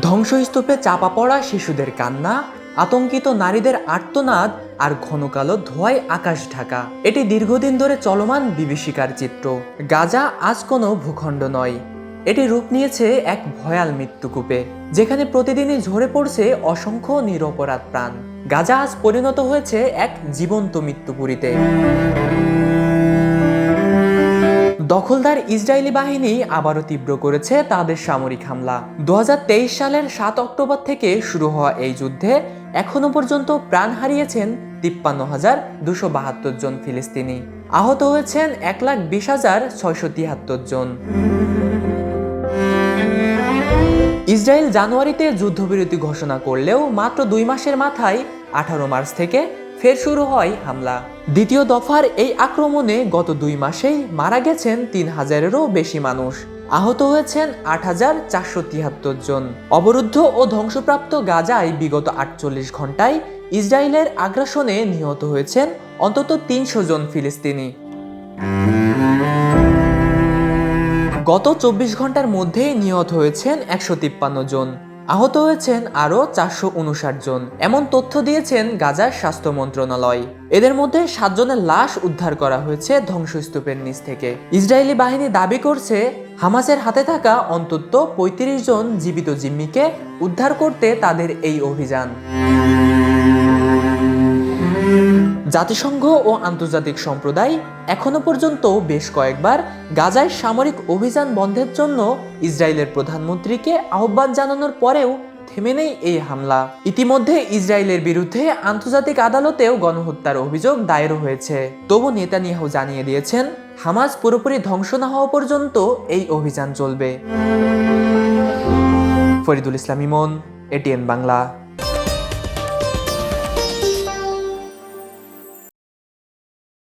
ধ্বংসস্তূপে চাপা পড়া শিশুদের কান্না, আতঙ্কিত নারীদের আর্তনাদ আর ঘন কালো ধোঁয়ায় আকাশ ঢাকা। এটি দীর্ঘদিন ধরে চলমান বিভীষিকার চিত্র। গাজা আজ কোনো ভূখণ্ড নয়, এটি রূপ নিয়েছে এক ভয়াল মৃত্যুকূপে, যেখানে প্রতিদিনই ঝরে পড়ছে অসংখ্য নিরপরাধ প্রাণ। গাজা আজ পরিণত হয়েছে এক জীবন্ত মৃত্যুপুরীতে। দখলদার ইসরায়েলি বাহিনী আবারও তীব্র করেছে তাদের সামরিক হামলা। 2023 সালের 7 অক্টোবর থেকে শুরু হওয়া এই যুদ্ধে এখনো পর্যন্ত প্রাণ হারিয়েছেন 53,272 জন ফিলিস্তিনি, আহত হয়েছেন 1,20,673 জন। ইসরায়েল জানুয়ারিতে যুদ্ধবিরতি ঘোষণা করলেও মাত্র 2 মাসের মাথায় 18 মার্চ থেকে ফের শুরু হয় হামলা। দ্বিতীয় দফার এই আক্রমণে গত 2 মাসেই মারা গেছেন 3,000-এরও বেশি মানুষ, আহত হয়েছেন 8,473 জন। অবরুদ্ধ ও ধ্বংসপ্রাপ্ত গাজায় বিগত 48 ঘন্টায় ইসরায়েলের আগ্রাসনে নিহত হয়েছেন অন্তত 300 জন ফিলিস্তিনি। গত 24 ঘন্টার মধ্যে নিহত হয়েছেন 153 জন, আহত হয়েছেন আরও 459 জন, এমন তথ্য দিয়েছেন গাজার স্বাস্থ্য মন্ত্রণালয়। এদের মধ্যে 7 জনের লাশ উদ্ধার করা হয়েছে ধ্বংসস্তূপের নিচ থেকে। ইসরায়েলি বাহিনী দাবি করছে হামাসের হাতে থাকা অন্তত 35 জন জীবিত জিম্মিকে উদ্ধার করতে তাদের এই অভিযান। জাতিসংঘ ও আন্তর্জাতিক সম্প্রদায় এখনো পর্যন্ত বেশ কয়েকবার গাজায় সামরিক অভিযান বন্ধের জন্য ইসরায়েলের প্রধানমন্ত্রীকে আহ্বান জানানোর পরেও থেমে নেই এই হামলা। ইতিমধ্যে ইসরায়েলের বিরুদ্ধে আন্তর্জাতিক আদালতেও গণহত্যার অভিযোগ দায়ের হয়েছে। তবু নেতানিয়াহু জানিয়ে দিয়েছেন, হামাস পুরোপুরি ধ্বংস না হওয়া পর্যন্ত এই অভিযান চলবে। ফরিদুল ইসলাম ইমন, এটিএন বাংলা।